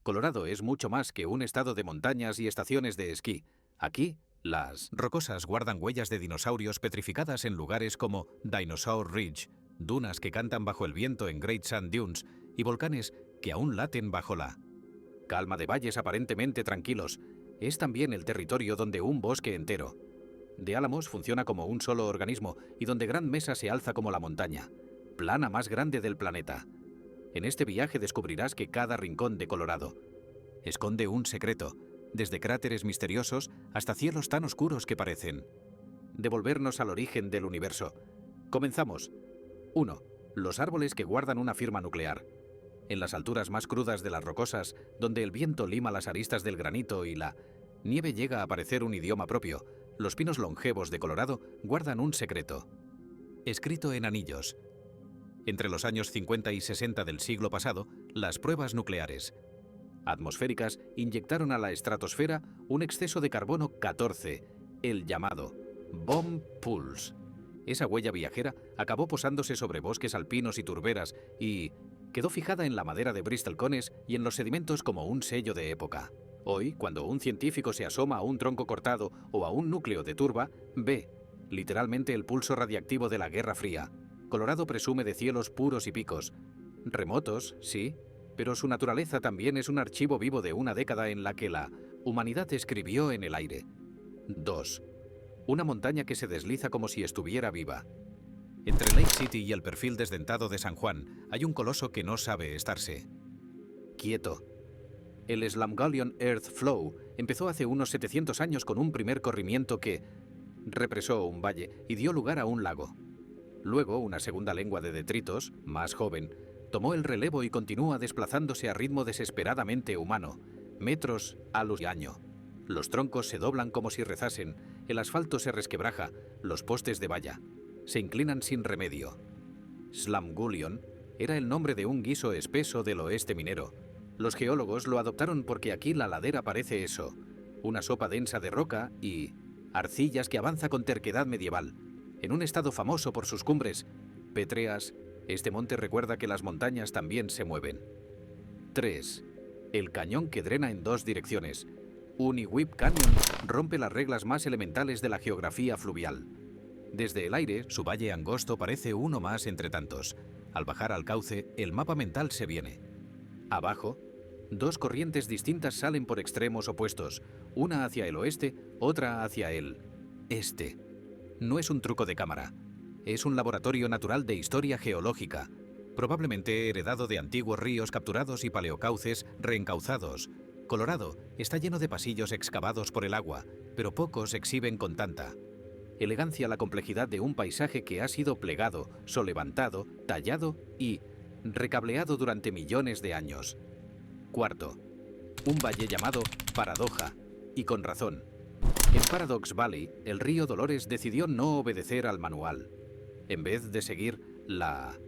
Colorado es mucho más que un estado de montañas y estaciones de esquí. Aquí, las rocosas guardan huellas de dinosaurios petrificadas en lugares como Dinosaur Ridge, dunas que cantan bajo el viento en Great Sand Dunes y volcanes que aún laten bajo la calma de valles aparentemente tranquilos. Es también el territorio donde un bosque entero de álamos funciona como un solo organismo y donde Gran Mesa se alza como la montaña, plana más grande del planeta. En este viaje descubrirás que cada rincón de Colorado esconde un secreto, desde cráteres misteriosos hasta cielos tan oscuros que parecen devolvernos al origen del universo. Comenzamos. 1. Los árboles que guardan una firma nuclear. En las alturas más crudas de las rocosas, donde el viento lima las aristas del granito y la nieve llega a parecer un idioma propio, los pinos longevos de Colorado guardan un secreto, escrito en anillos. Entre los años 50 y 60 del siglo pasado, las pruebas nucleares atmosféricas inyectaron a la estratosfera un exceso de carbono 14, el llamado Bomb Pulse. Esa huella viajera acabó posándose sobre bosques alpinos y turberas y quedó fijada en la madera de Bristol Cones y en los sedimentos como un sello de época. Hoy, cuando un científico se asoma a un tronco cortado o a un núcleo de turba, ve literalmente el pulso radiactivo de la Guerra Fría. Colorado presume de cielos puros y picos. Remotos, sí, pero su naturaleza también es un archivo vivo de una década en la que la humanidad escribió en el aire. 2. Una montaña que se desliza como si estuviera viva. Entre Lake City y el perfil desdentado de San Juan hay un coloso que no sabe estarse quieto. El Slamgullion Earth Flow empezó hace unos 700 años con un primer corrimiento que represó un valle y dio lugar a un lago. Luego, una segunda lengua de detritos, más joven, tomó el relevo y continúa desplazándose a ritmo desesperadamente humano, metros al año. Los troncos se doblan como si rezasen, el asfalto se resquebraja, los postes de valla se inclinan sin remedio. Slamgullion era el nombre de un guiso espeso del oeste minero. Los geólogos lo adoptaron porque aquí la ladera parece eso, una sopa densa de roca y arcillas que avanza con terquedad medieval. En un estado famoso por sus cumbres pétreas, este monte recuerda que las montañas también se mueven. 3. El cañón que drena en dos direcciones. Uniwip Canyon rompe las reglas más elementales de la geografía fluvial. Desde el aire, su valle angosto parece uno más entre tantos. Al bajar al cauce, el mapa mental se viene. Abajo, dos corrientes distintas salen por extremos opuestos, una hacia el oeste, otra hacia el este. No es un truco de cámara. Es un laboratorio natural de historia geológica, probablemente heredado de antiguos ríos capturados y paleocauces reencauzados. Colorado está lleno de pasillos excavados por el agua, pero pocos exhiben con tanta elegancia la complejidad de un paisaje que ha sido plegado, solevantado, tallado y recableado durante millones de años. 4. Un valle llamado Paradoja, y con razón. En Paradox Valley, el río Dolores decidió no obedecer al manual. En vez de seguir la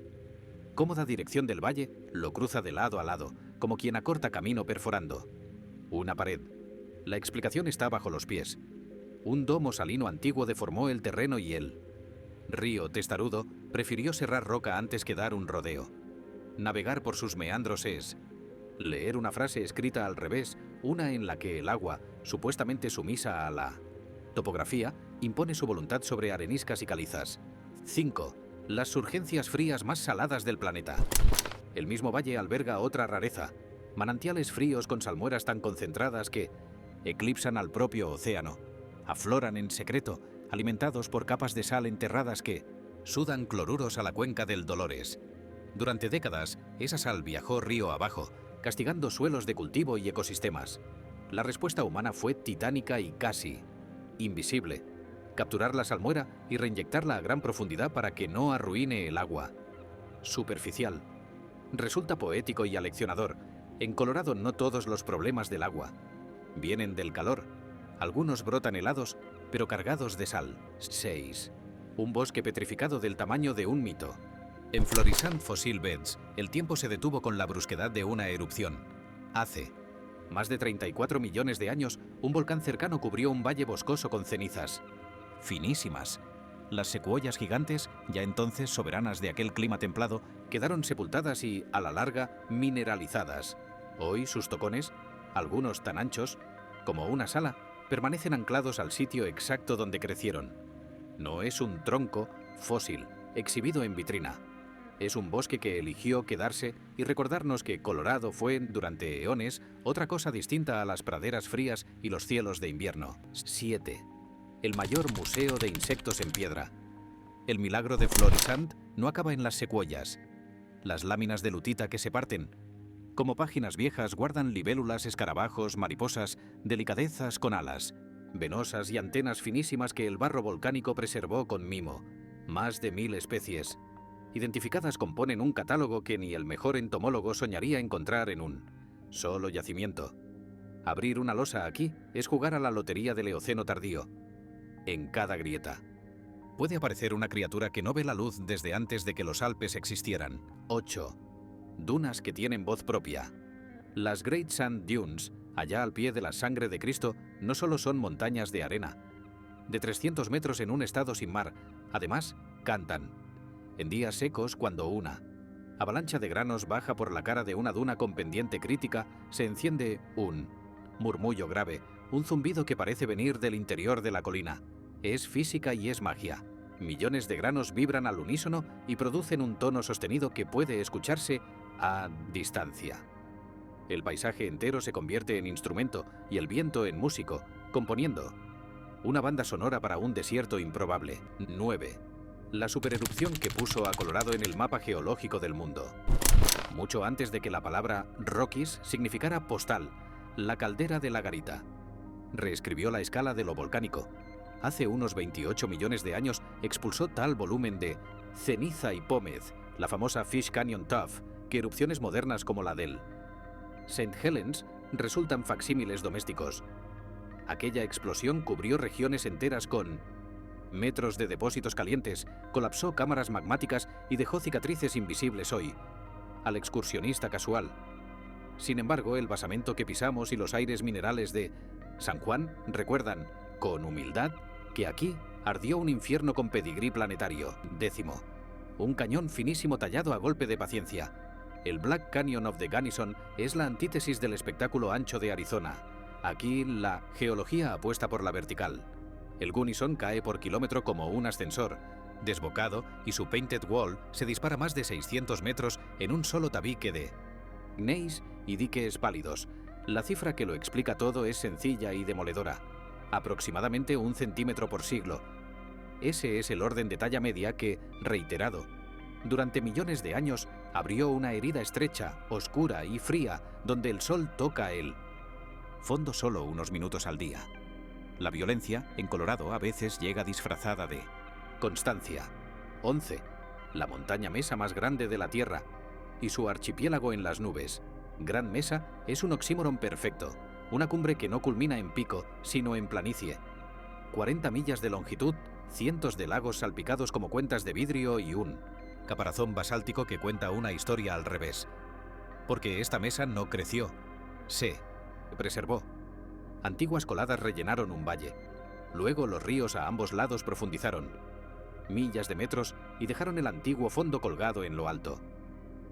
cómoda dirección del valle, lo cruza de lado a lado, como quien acorta camino perforando una pared. La explicación está bajo los pies. Un domo salino antiguo deformó el terreno y el río testarudo prefirió serrar roca antes que dar un rodeo. Navegar por sus meandros es leer una frase escrita al revés, una en la que el agua, supuestamente sumisa a la topografía, impone su voluntad sobre areniscas y calizas. 5. Las surgencias frías más saladas del planeta. El mismo valle alberga otra rareza, manantiales fríos con salmueras tan concentradas que eclipsan al propio océano. Afloran en secreto, alimentados por capas de sal enterradas que sudan cloruros a la cuenca del Dolores. Durante décadas, esa sal viajó río abajo, castigando suelos de cultivo y ecosistemas. La respuesta humana fue titánica y casi invisible. Capturar la salmuera y reinyectarla a gran profundidad para que no arruine el agua. Superficial. Resulta poético y aleccionador. En Colorado no todos los problemas del agua vienen del calor. Algunos brotan helados, pero cargados de sal. 6. Un bosque petrificado del tamaño de un mito. En Florissant Fossil Beds, el tiempo se detuvo con la brusquedad de una erupción. Hace más de 34 millones de años, un volcán cercano cubrió un valle boscoso con cenizas finísimas. Las secuoyas gigantes, ya entonces soberanas de aquel clima templado, quedaron sepultadas y, a la larga, mineralizadas. Hoy sus tocones, algunos tan anchos como una sala, permanecen anclados al sitio exacto donde crecieron. No es un tronco fósil exhibido en vitrina. Es un bosque que eligió quedarse y recordarnos que Colorado fue, durante eones, otra cosa distinta a las praderas frías y los cielos de invierno. 7. El mayor museo de insectos en piedra. El milagro de Florissant no acaba en las secuoyas. Las láminas de lutita que se parten, como páginas viejas, guardan libélulas, escarabajos, mariposas, delicadezas con alas, venosas y antenas finísimas que el barro volcánico preservó con mimo. Más de 1000 especies. Identificadas componen un catálogo que ni el mejor entomólogo soñaría encontrar en un solo yacimiento. Abrir una losa aquí es jugar a la lotería del Eoceno tardío. En cada grieta puede aparecer una criatura que no ve la luz desde antes de que los Alpes existieran. 8. Dunas que tienen voz propia. Las Great Sand Dunes, allá al pie de la Sangre de Cristo, no solo son montañas de arena, de 300 metros en un estado sin mar, además cantan. En días secos, cuando una avalancha de granos baja por la cara de una duna con pendiente crítica, se enciende un murmullo grave, un zumbido que parece venir del interior de la colina. Es física y es magia. Millones de granos vibran al unísono y producen un tono sostenido que puede escucharse a distancia. El paisaje entero se convierte en instrumento y el viento en músico, componiendo una banda sonora para un desierto improbable. 9. La supererupción que puso a Colorado en el mapa geológico del mundo. Mucho antes de que la palabra Rockies significara postal, la caldera de la garita reescribió la escala de lo volcánico. Hace unos 28 millones de años expulsó tal volumen de ceniza y pómez, la famosa Fish Canyon Tuff, que erupciones modernas como la del St. Helens resultan facsímiles domésticos. Aquella explosión cubrió regiones enteras con metros de depósitos calientes, colapsó cámaras magmáticas y dejó cicatrices invisibles hoy al excursionista casual. Sin embargo, el basamento que pisamos y los aires minerales de San Juan recuerdan, con humildad, que aquí ardió un infierno con pedigrí planetario. 10. Un cañón finísimo tallado a golpe de paciencia. El Black Canyon of the Gunnison es la antítesis del espectáculo ancho de Arizona. Aquí la geología apuesta por la vertical. El Gunnison cae por kilómetro como un ascensor, desbocado, y su Painted Wall se dispara más de 600 metros en un solo tabique de gneiss y diques pálidos. La cifra que lo explica todo es sencilla y demoledora. Aproximadamente 1 centímetro por siglo. Ese es el orden de talla media que, reiterado, durante millones de años abrió una herida estrecha, oscura y fría, donde el sol toca el fondo solo unos minutos al día. La violencia, en Colorado, a veces llega disfrazada de constancia. 11. La montaña mesa más grande de la Tierra y su archipiélago en las nubes. Gran Mesa es un oxímoron perfecto, una cumbre que no culmina en pico, sino en planicie. 40 millas de longitud, cientos de lagos salpicados como cuentas de vidrio y un caparazón basáltico que cuenta una historia al revés. Porque esta mesa no creció, se preservó. Antiguas coladas rellenaron un valle. Luego los ríos a ambos lados profundizaron millas de metros y dejaron el antiguo fondo colgado en lo alto.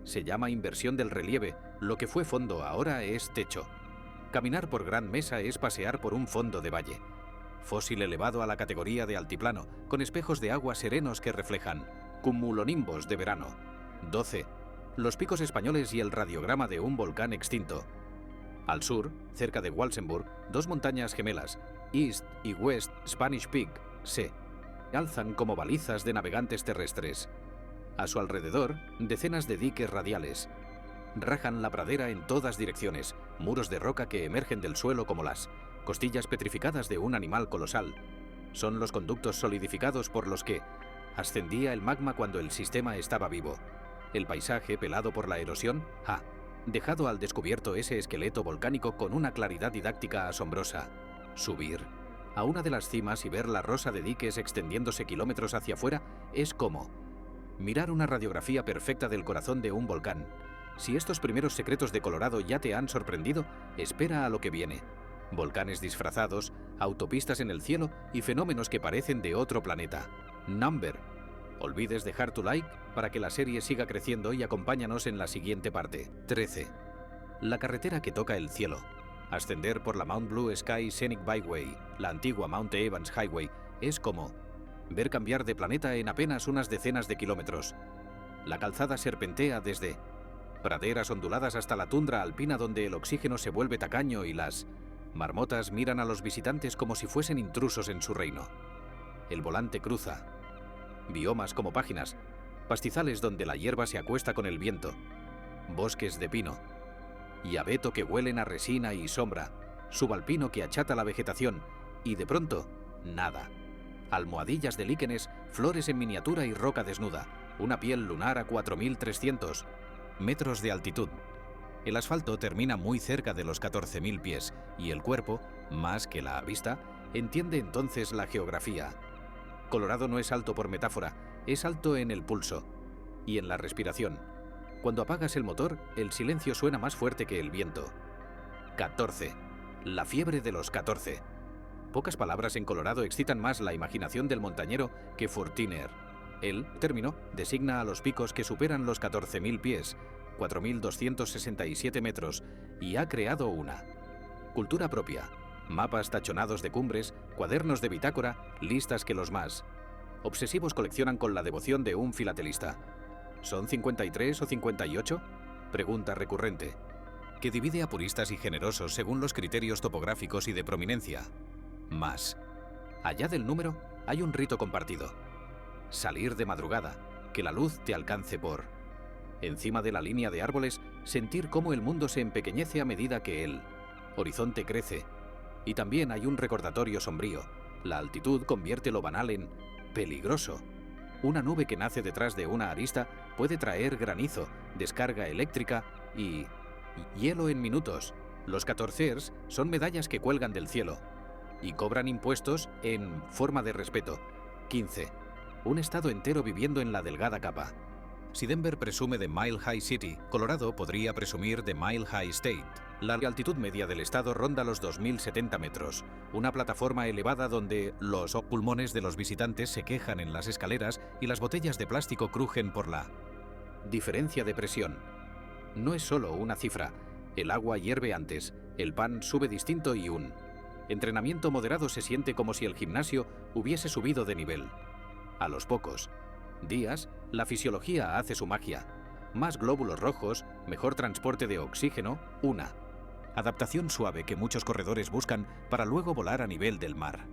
Se llama inversión del relieve. Lo que fue fondo ahora es techo. Caminar por Gran Mesa es pasear por un fondo de valle. Fósil elevado a la categoría de altiplano, con espejos de agua serenos que reflejan cumulonimbos de verano. 12. Los picos españoles y el radiograma de un volcán extinto. Al sur, cerca de Walsenburg, 2 montañas gemelas, East y West Spanish Peak, se alzan como balizas de navegantes terrestres. A su alrededor, decenas de diques radiales rajan la pradera en todas direcciones, muros de roca que emergen del suelo como las costillas petrificadas de un animal colosal. Son los conductos solidificados por los que ascendía el magma cuando el sistema estaba vivo. El paisaje, pelado por la erosión, ha dejado al descubierto ese esqueleto volcánico con una claridad didáctica asombrosa. Subir a una de las cimas y ver la rosa de diques extendiéndose kilómetros hacia afuera es como mirar una radiografía perfecta del corazón de un volcán. Si estos primeros secretos de Colorado ya te han sorprendido, espera a lo que viene. Volcanes disfrazados, autopistas en el cielo y fenómenos que parecen de otro planeta. Number. Olvides dejar tu like para que la serie siga creciendo y acompáñanos en la siguiente parte. 13. La carretera que toca el cielo. Ascender por la Mount Blue Sky Scenic Byway, la antigua Mount Evans Highway, es como ver cambiar de planeta en apenas unas decenas de kilómetros. La calzada serpentea desde praderas onduladas hasta la tundra alpina donde el oxígeno se vuelve tacaño y las marmotas miran a los visitantes como si fuesen intrusos en su reino. El volante cruza biomas como páginas, pastizales donde la hierba se acuesta con el viento, bosques de pino y abeto que huelen a resina y sombra, subalpino que achata la vegetación y de pronto, nada. Almohadillas de líquenes, flores en miniatura y roca desnuda, una piel lunar a 4.300 metros de altitud. El asfalto termina muy cerca de los 14.000 pies y el cuerpo, más que la vista, entiende entonces la geografía. Colorado no es alto por metáfora, es alto en el pulso y en la respiración. Cuando apagas el motor, el silencio suena más fuerte que el viento. 14. La fiebre de los 14. Pocas palabras en Colorado excitan más la imaginación del montañero que Fortiner. El término designa a los picos que superan los 14.000 pies, 4.267 metros, y ha creado una cultura propia. Mapas tachonados de cumbres, cuadernos de bitácora, listas que los más obsesivos coleccionan con la devoción de un filatelista. ¿Son 53 o 58? Pregunta recurrente, que divide a puristas y generosos según los criterios topográficos y de prominencia. Más allá del número, hay un rito compartido. Salir de madrugada, que la luz te alcance por encima de la línea de árboles, sentir cómo el mundo se empequeñece a medida que el horizonte crece. Y también hay un recordatorio sombrío. La altitud convierte lo banal en peligroso. Una nube que nace detrás de una arista puede traer granizo, descarga eléctrica y hielo en minutos. Los 14ers son medallas que cuelgan del cielo y cobran impuestos en forma de respeto. 15. Un estado entero viviendo en la delgada capa. Si Denver presume de Mile High City, Colorado podría presumir de Mile High State. La altitud media del estado ronda los 2.070 metros, una plataforma elevada donde los pulmones de los visitantes se quejan en las escaleras y las botellas de plástico crujen por la diferencia de presión. No es solo una cifra, el agua hierve antes, el pan sube distinto y un entrenamiento moderado se siente como si el gimnasio hubiese subido de nivel. A los pocos días, la fisiología hace su magia. Más glóbulos rojos, mejor transporte de oxígeno, una adaptación suave que muchos corredores buscan para luego volar a nivel del mar.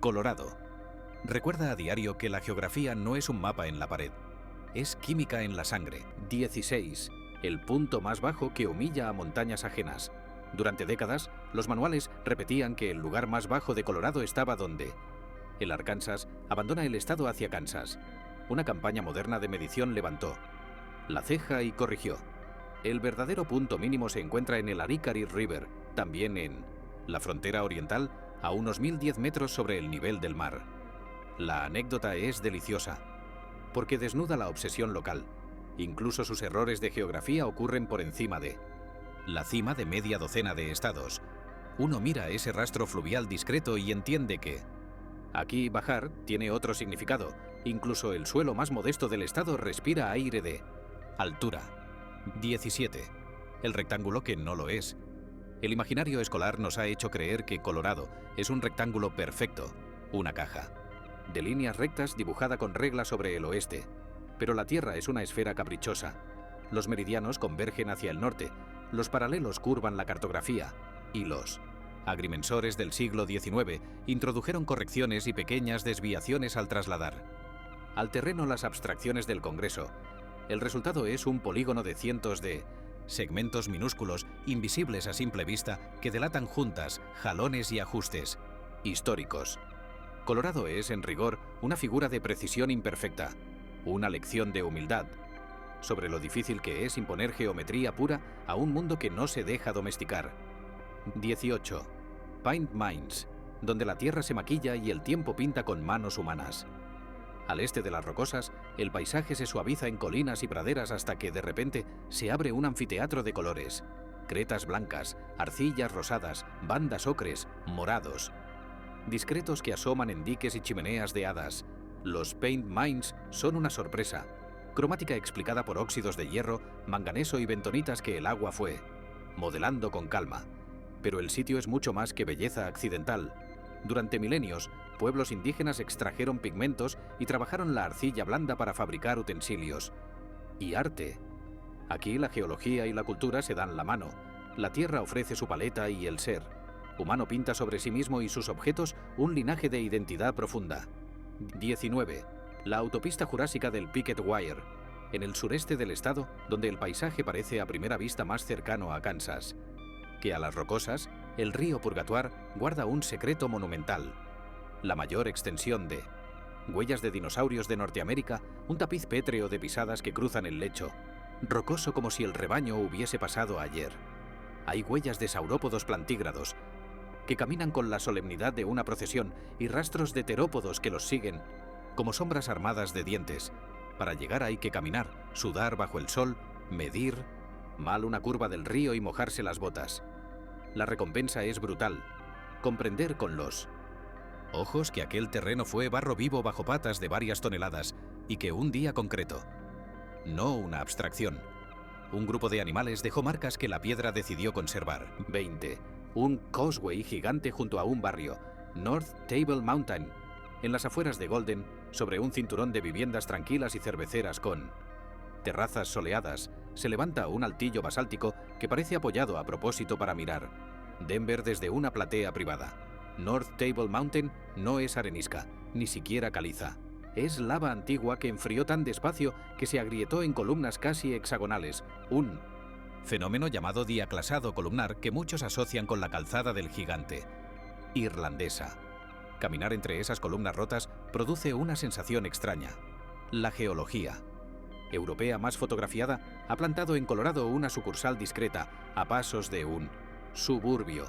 Colorado. Recuerda a diario que la geografía no es un mapa en la pared, es química en la sangre. 16. El punto más bajo que humilla a montañas ajenas. Durante décadas, los manuales repetían que el lugar más bajo de Colorado estaba donde el Arkansas abandona el estado hacia Kansas. Una campaña moderna de medición levantó la ceja y corrigió. El verdadero punto mínimo se encuentra en el Arickaree River, también en la frontera oriental, a unos 1.010 metros sobre el nivel del mar. La anécdota es deliciosa, porque desnuda la obsesión local. Incluso sus errores de geografía ocurren por encima de la cima de media docena de estados. Uno mira ese rastro fluvial discreto y entiende que aquí bajar tiene otro significado. Incluso el suelo más modesto del estado respira aire de altura. 17. El rectángulo que no lo es. El imaginario escolar nos ha hecho creer que Colorado es un rectángulo perfecto, una caja de líneas rectas dibujada con regla sobre el oeste. Pero la Tierra es una esfera caprichosa. Los meridianos convergen hacia el norte, los paralelos curvan la cartografía y los agrimensores del siglo XIX introdujeron correcciones y pequeñas desviaciones al trasladar al terreno las abstracciones del Congreso. El resultado es un polígono de cientos de segmentos minúsculos, invisibles a simple vista, que delatan juntas, jalones y ajustes históricos. Colorado es, en rigor, una figura de precisión imperfecta, una lección de humildad sobre lo difícil que es imponer geometría pura a un mundo que no se deja domesticar. 18. Paint Mines, donde la tierra se maquilla y el tiempo pinta con manos humanas. Al este de las Rocosas, el paisaje se suaviza en colinas y praderas hasta que de repente se abre un anfiteatro de colores. Cretas blancas, arcillas rosadas, bandas ocres, morados. Discretos que asoman en diques y chimeneas de hadas. Los Paint Mines son una sorpresa. Cromática explicada por óxidos de hierro, manganeso y bentonitas que el agua fue modelando con calma. Pero el sitio es mucho más que belleza accidental. Durante milenios, pueblos indígenas extrajeron pigmentos y trabajaron la arcilla blanda para fabricar utensilios. Y arte. Aquí la geología y la cultura se dan la mano. La tierra ofrece su paleta y el ser humano pinta sobre sí mismo y sus objetos un linaje de identidad profunda. 19. La autopista jurásica del Picket Wire, en el sureste del estado, donde el paisaje parece a primera vista más cercano a Kansas. Que a las Rocosas, el río Purgatoire guarda un secreto monumental. La mayor extensión de huellas de dinosaurios de Norteamérica, un tapiz pétreo de pisadas que cruzan el lecho, rocoso como si el rebaño hubiese pasado ayer. Hay huellas de saurópodos plantígrados, que caminan con la solemnidad de una procesión, y rastros de terópodos que los siguen, como sombras armadas de dientes. Para llegar hay que caminar, sudar bajo el sol, medir mal una curva del río y mojarse las botas. La recompensa es brutal. Comprender con los ojos que aquel terreno fue barro vivo bajo patas de varias toneladas y que un día concreto, no una abstracción, un grupo de animales dejó marcas que la piedra decidió conservar. 20. Un causeway gigante junto a un barrio, North Table Mountain, en las afueras de Golden, sobre un cinturón de viviendas tranquilas y cerveceras con terrazas soleadas, se levanta un altillo basáltico que parece apoyado a propósito para mirar Denver desde una platea privada. North Table Mountain no es arenisca, ni siquiera caliza. Es lava antigua que enfrió tan despacio que se agrietó en columnas casi hexagonales, un fenómeno llamado diaclasado columnar que muchos asocian con la calzada del gigante. Irlandesa. Caminar entre esas columnas rotas produce una sensación extraña. La geología europea más fotografiada ha plantado en Colorado una sucursal discreta, a pasos de un suburbio.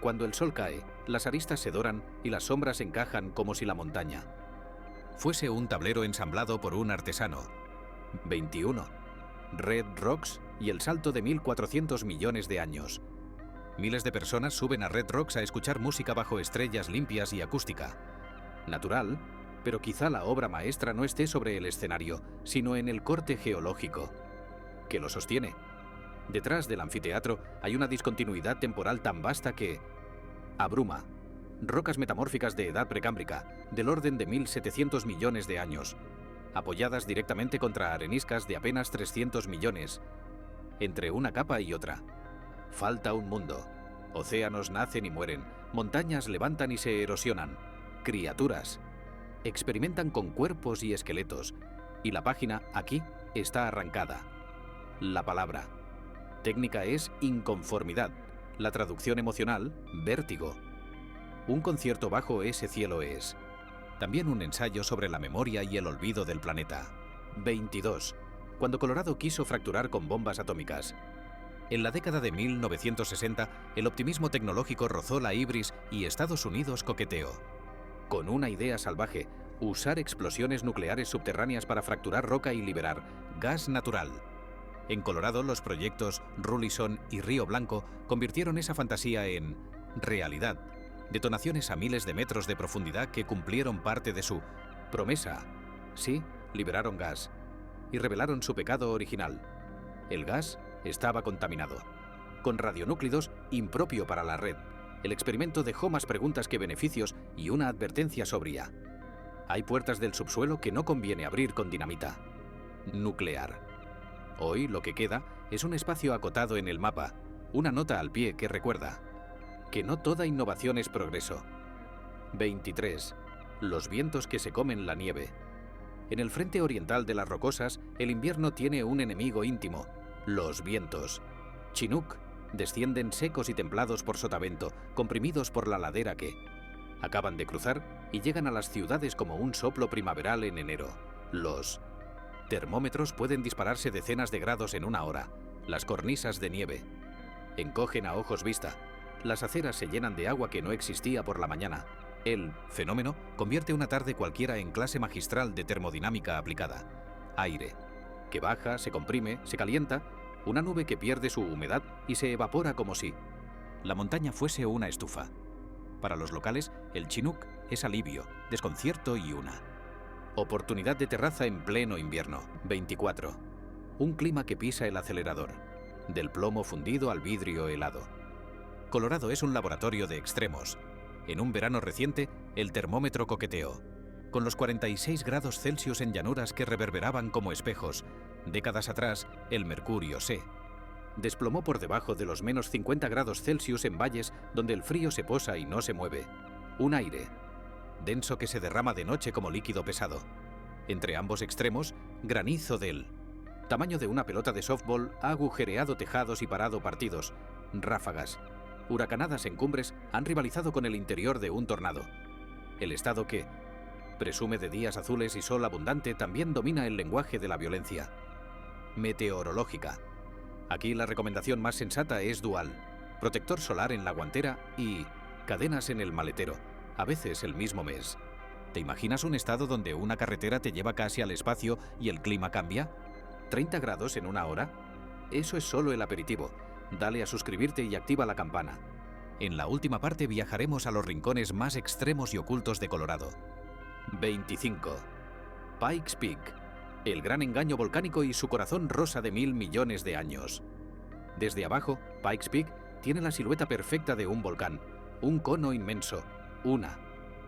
Cuando el sol cae, las aristas se doran y las sombras encajan como si la montaña fuese un tablero ensamblado por un artesano. 21. Red Rocks y el salto de 1.400 millones de años. Miles de personas suben a Red Rocks a escuchar música bajo estrellas limpias y acústica. Natural, pero quizá la obra maestra no esté sobre el escenario, sino en el corte geológico que lo sostiene. Detrás del anfiteatro hay una discontinuidad temporal tan vasta que abruma. Rocas metamórficas de edad precámbrica, del orden de 1.700 millones de años, apoyadas directamente contra areniscas de apenas 300 millones, entre una capa y otra. Falta un mundo. Océanos nacen y mueren, montañas levantan y se erosionan. Criaturas experimentan con cuerpos y esqueletos, y la página, aquí, está arrancada. La palabra técnica es inconformidad, la traducción emocional, vértigo. Un concierto bajo ese cielo es también un ensayo sobre la memoria y el olvido del planeta. 22. Cuando Colorado quiso fracturar con bombas atómicas. En la década de 1960, el optimismo tecnológico rozó la ibris y Estados Unidos coqueteó con una idea salvaje: usar explosiones nucleares subterráneas para fracturar roca y liberar gas natural. En Colorado, los proyectos Rulison y Río Blanco convirtieron esa fantasía en realidad. Detonaciones a miles de metros de profundidad que cumplieron parte de su promesa. Sí, liberaron gas y revelaron su pecado original. El gas estaba contaminado, con radionúclidos impropio para la red. El experimento dejó más preguntas que beneficios y una advertencia sobria. Hay puertas del subsuelo que no conviene abrir con dinamita nuclear. Hoy lo que queda es un espacio acotado en el mapa, una nota al pie que recuerda que no toda innovación es progreso. 23. Los vientos que se comen la nieve. En el frente oriental de las Rocosas, el invierno tiene un enemigo íntimo: los vientos. Chinook descienden secos y templados por sotavento, comprimidos por la ladera que acaban de cruzar y llegan a las ciudades como un soplo primaveral en enero. Los termómetros pueden dispararse decenas de grados en una hora. Las cornisas de nieve encogen a ojos vista. Las aceras se llenan de agua que no existía por la mañana. El fenómeno convierte una tarde cualquiera en clase magistral de termodinámica aplicada. Aire que baja, se comprime, se calienta, una nube que pierde su humedad y se evapora como si la montaña fuese una estufa. Para los locales, el Chinook es alivio, desconcierto y una oportunidad de terraza en pleno invierno. 24. Un clima que pisa el acelerador. del plomo fundido al vidrio helado. Colorado es un laboratorio de extremos. En un verano reciente, el termómetro coqueteó, con los 46 grados Celsius en llanuras que reverberaban como espejos. Décadas atrás, el mercurio se desplomó por debajo de los menos 50 grados Celsius en valles donde el frío se posa y no se mueve. Un aire denso que se derrama de noche como líquido pesado. Entre ambos extremos, granizo del tamaño de una pelota de softball ha agujereado tejados y parado partidos. Ráfagas huracanadas en cumbres han rivalizado con el interior de un tornado. El estado que presume de días azules y sol abundante también domina el lenguaje de la violencia meteorológica. Aquí la recomendación más sensata es dual: protector solar en la guantera y cadenas en el maletero, a veces el mismo mes. ¿Te imaginas un estado donde una carretera te lleva casi al espacio y el clima cambia? ¿30 grados en una hora? Eso es solo el aperitivo. Dale a suscribirte y activa la campana. En la última parte viajaremos a los rincones más extremos y ocultos de Colorado. 25. Pikes Peak, el gran engaño volcánico y su corazón rosa de 1000 millones de años. Desde abajo, Pikes Peak tiene la silueta perfecta de un volcán, un cono inmenso, una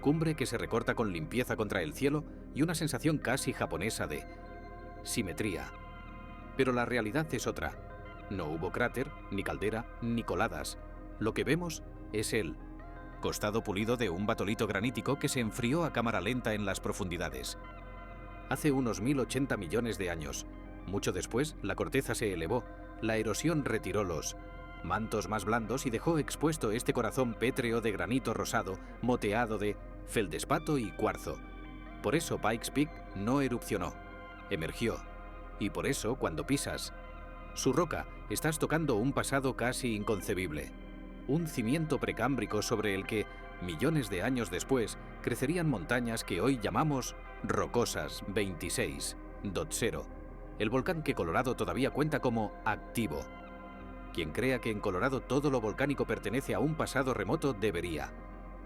cumbre que se recorta con limpieza contra el cielo y una sensación casi japonesa de simetría. Pero la realidad es otra. No hubo cráter, ni caldera, ni coladas. Lo que vemos es el costado pulido de un batolito granítico que se enfrió a cámara lenta en las profundidades. Hace unos 1080 millones de años. Mucho después, la corteza se elevó, la erosión retiró los mantos más blandos y dejó expuesto este corazón pétreo de granito rosado, moteado de feldespato y cuarzo. Por eso Pikes Peak no erupcionó, emergió. Y por eso, cuando pisas su roca, estás tocando un pasado casi inconcebible. Un cimiento precámbrico sobre el que, millones de años después, crecerían montañas que hoy llamamos Rocosas 26.0, el volcán que Colorado todavía cuenta como activo. Quien crea que en Colorado todo lo volcánico pertenece a un pasado remoto debería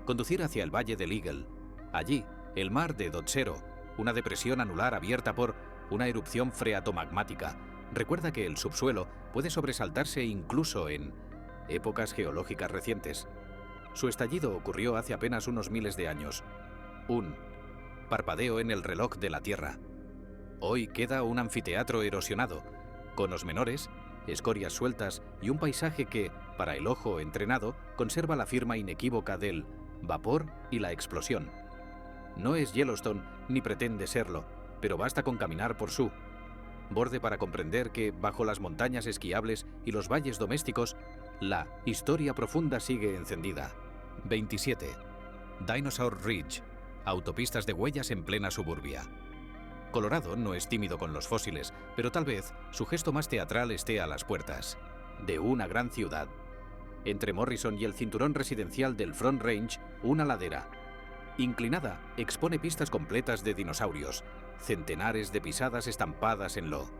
conducir hacia el valle del Eagle. Allí, el mar de Dotsero, una depresión anular abierta por una erupción freatomagmática, recuerda que el subsuelo puede sobresaltarse incluso en épocas geológicas recientes. Su estallido ocurrió hace apenas unos miles de años. Un parpadeo en el reloj de la Tierra. Hoy queda un anfiteatro erosionado, conos menores, escorias sueltas y un paisaje que, para el ojo entrenado, conserva la firma inequívoca del vapor y la explosión. No es Yellowstone ni pretende serlo, pero basta con caminar por su borde para comprender que, bajo las montañas esquiables y los valles domésticos, la historia profunda sigue encendida. 27. Dinosaur Ridge, autopistas de huellas en plena suburbia. Colorado no es tímido con los fósiles, pero tal vez su gesto más teatral esté a las puertas de una gran ciudad. Entre Morrison y el cinturón residencial del Front Range, una ladera inclinada expone pistas completas de dinosaurios, centenares de pisadas estampadas en lo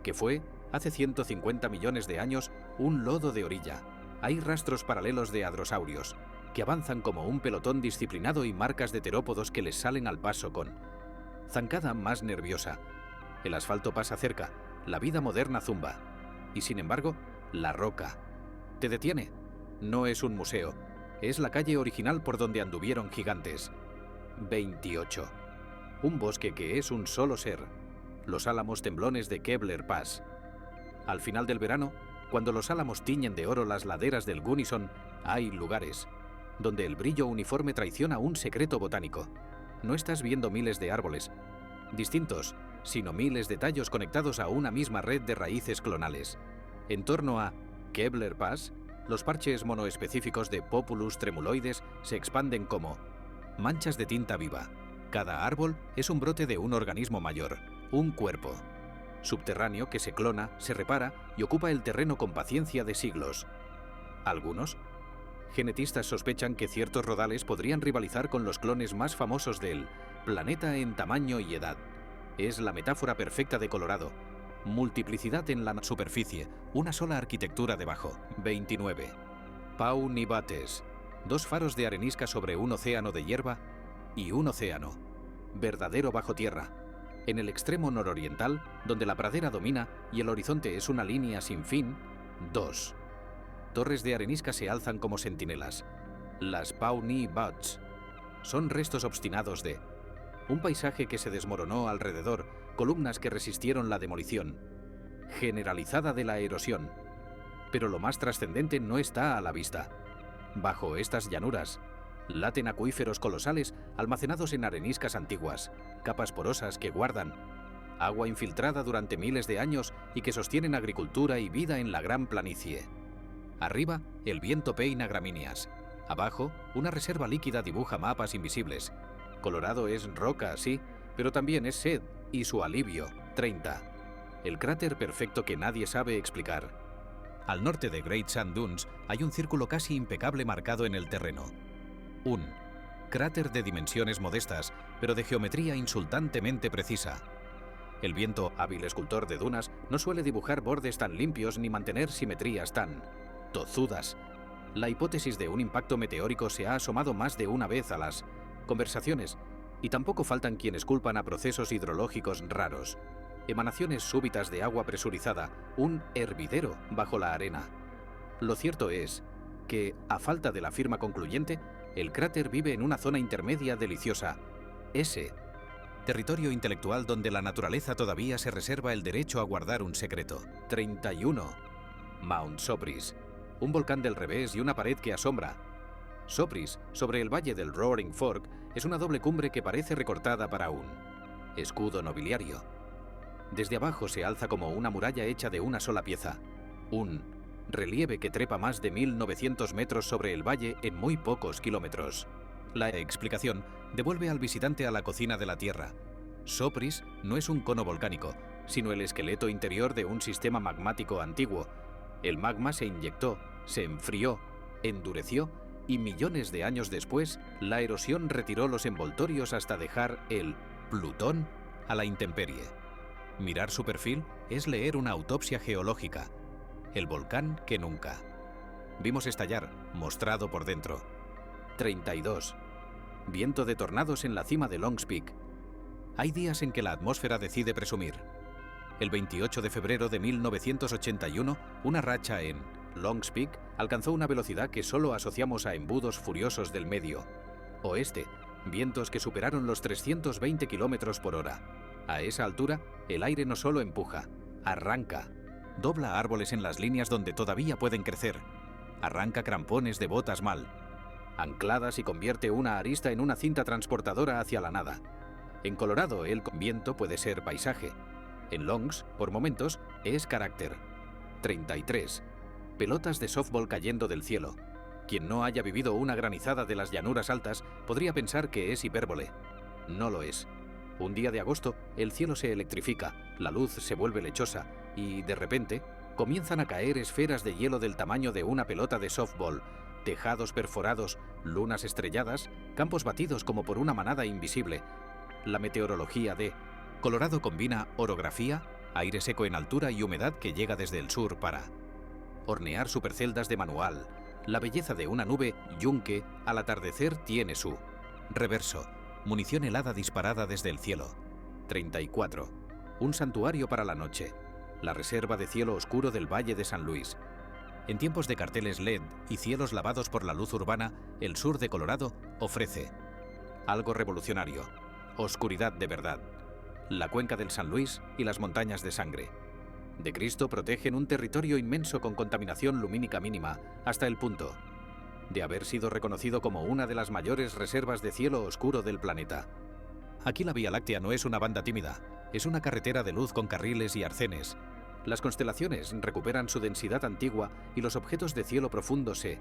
que fue, hace 150 millones de años, un lodo de orilla. Hay rastros paralelos de hadrosaurios, que avanzan como un pelotón disciplinado y marcas de terópodos que les salen al paso con zancada más nerviosa. El asfalto pasa cerca, la vida moderna zumba. Y sin embargo, la roca te detiene. No es un museo, es la calle original por donde anduvieron gigantes. 28. Un bosque que es un solo ser. Los álamos temblones de Kebler Pass. Al final del verano, cuando los álamos tiñen de oro las laderas del Gunnison, hay lugares donde el brillo uniforme traiciona un secreto botánico. No estás viendo miles de árboles distintos, sino miles de tallos conectados a una misma red de raíces clonales. En torno a Kebler Pass, los parches monoespecíficos de Populus tremuloides se expanden como manchas de tinta viva. Cada árbol es un brote de un organismo mayor, un cuerpo subterráneo que se clona, se repara y ocupa el terreno con paciencia de siglos. Algunos genetistas sospechan que ciertos rodales podrían rivalizar con los clones más famosos del planeta en tamaño y edad. Es la metáfora perfecta de Colorado. Multiplicidad en la superficie, una sola arquitectura debajo. 29. Pau Nibates, dos faros de arenisca sobre un océano de hierba y un océano verdadero bajo tierra. En el extremo nororiental, donde la pradera domina y el horizonte es una línea sin fin, 2. Torres de arenisca se alzan como centinelas. Las Pawnee Buttes son restos obstinados de un paisaje que se desmoronó alrededor, columnas que resistieron la demolición, generalizada de la erosión. Pero lo más trascendente no está a la vista. Bajo estas llanuras laten acuíferos colosales almacenados en areniscas antiguas, capas porosas que guardan agua infiltrada durante miles de años y que sostienen agricultura y vida en la gran planicie. Arriba, el viento peina gramíneas. Abajo, una reserva líquida dibuja mapas invisibles. Colorado es roca, sí, pero también es sed y su alivio, 30. El cráter perfecto que nadie sabe explicar. Al norte de Great Sand Dunes hay un círculo casi impecable marcado en el terreno. Un cráter de dimensiones modestas, pero de geometría insultantemente precisa. El viento, hábil escultor de dunas, no suele dibujar bordes tan limpios ni mantener simetrías tan tozudas. La hipótesis de un impacto meteórico se ha asomado más de una vez a las conversaciones, y tampoco faltan quienes culpan a procesos hidrológicos raros. Emanaciones súbitas de agua presurizada, un hervidero bajo la arena. Lo cierto es que, a falta de la firma concluyente, el cráter vive en una zona intermedia deliciosa, ese territorio intelectual donde la naturaleza todavía se reserva el derecho a guardar un secreto. 31. Mount Sopris, un volcán del revés y una pared que asombra. Sopris, sobre el valle del Roaring Fork, es una doble cumbre que parece recortada para un escudo nobiliario. Desde abajo se alza como una muralla hecha de una sola pieza, un relieve que trepa más de 1900 metros sobre el valle en muy pocos kilómetros. La explicación devuelve al visitante a la cocina de la Tierra. Sopris no es un cono volcánico, sino el esqueleto interior de un sistema magmático antiguo. El magma se inyectó, se enfrió, endureció y millones de años después, la erosión retiró los envoltorios hasta dejar el Plutón a la intemperie. Mirar su perfil es leer una autopsia geológica. El volcán que nunca vimos estallar, mostrado por dentro. 32. Viento de tornados en la cima de Longs Peak. Hay días en que la atmósfera decide presumir. El 28 de febrero de 1981, una racha en Longs Peak alcanzó una velocidad que solo asociamos a embudos furiosos del medio oeste, vientos que superaron los 320 km por hora. A esa altura, el aire no solo empuja, arranca, dobla árboles en las líneas donde todavía pueden crecer, arranca crampones de botas mal, ancladas y convierte una arista en una cinta transportadora hacia la nada. En Colorado, el viento puede ser paisaje. En Longs, por momentos, es carácter. 33. Pelotas de softball cayendo del cielo. Quien no haya vivido una granizada de las llanuras altas podría pensar que es hipérbole. No lo es. Un día de agosto, el cielo se electrifica, la luz se vuelve lechosa y, de repente, comienzan a caer esferas de hielo del tamaño de una pelota de softball, tejados perforados, lunas estrelladas, campos batidos como por una manada invisible. La meteorología de Colorado combina orografía, aire seco en altura y humedad que llega desde el sur para hornear superceldas de manual. La belleza de una nube yunque al atardecer tiene su reverso, munición helada disparada desde el cielo. 34. Un santuario para la noche. La reserva de cielo oscuro del Valle de San Luis. En tiempos de carteles LED y cielos lavados por la luz urbana, el sur de Colorado ofrece algo revolucionario: oscuridad de verdad. La cuenca del San Luis y las montañas de sangre de Cristo protegen un territorio inmenso con contaminación lumínica mínima, hasta el punto de haber sido reconocido como una de las mayores reservas de cielo oscuro del planeta. Aquí la Vía Láctea no es una banda tímida, es una carretera de luz con carriles y arcenes. Las constelaciones recuperan su densidad antigua y los objetos de cielo profundo se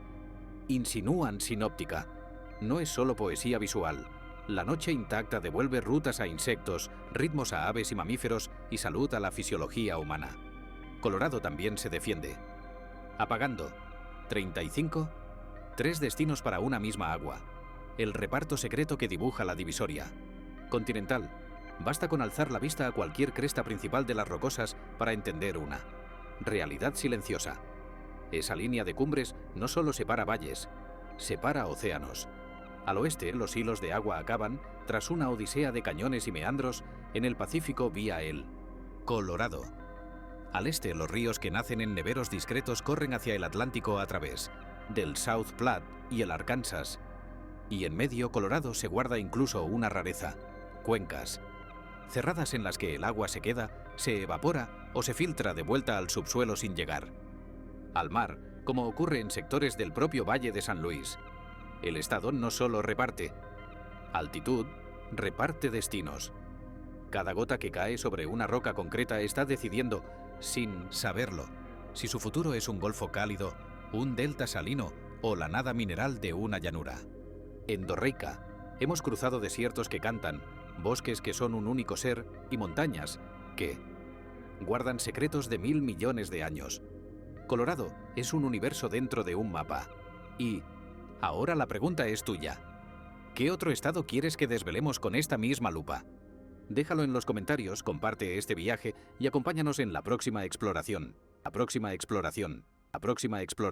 insinúan sin óptica. No es solo poesía visual. La noche intacta devuelve rutas a insectos, ritmos a aves y mamíferos y salud a la fisiología humana. Colorado también se defiende. Apagando. 35. 3 destinos para una misma agua. El reparto secreto que dibuja la divisoria. Continental. Basta con alzar la vista a cualquier cresta principal de las rocosas para entender una realidad silenciosa. Esa línea de cumbres no solo separa valles, separa océanos. Al oeste, los hilos de agua acaban, tras una odisea de cañones y meandros, en el Pacífico vía el Colorado. Al este, los ríos que nacen en neveros discretos corren hacia el Atlántico a través del South Platte y el Arkansas. Y en medio, Colorado se guarda incluso una rareza: cuencas, cerradas en las que el agua se queda, se evapora o se filtra de vuelta al subsuelo sin llegar al mar, como ocurre en sectores del propio Valle de San Luis. El estado no solo reparte altitud, reparte destinos. Cada gota que cae sobre una roca concreta está decidiendo, sin saberlo, si su futuro es un golfo cálido, un delta salino o la nada mineral de una llanura. En Dorreica hemos cruzado desiertos que cantan, bosques que son un único ser y montañas que guardan secretos de 1000 millones de años. Colorado es un universo dentro de un mapa. Y ahora la pregunta es tuya. ¿Qué otro estado quieres que desvelemos con esta misma lupa? Déjalo en los comentarios, comparte este viaje y acompáñanos en la próxima exploración. La próxima exploración. La próxima exploración.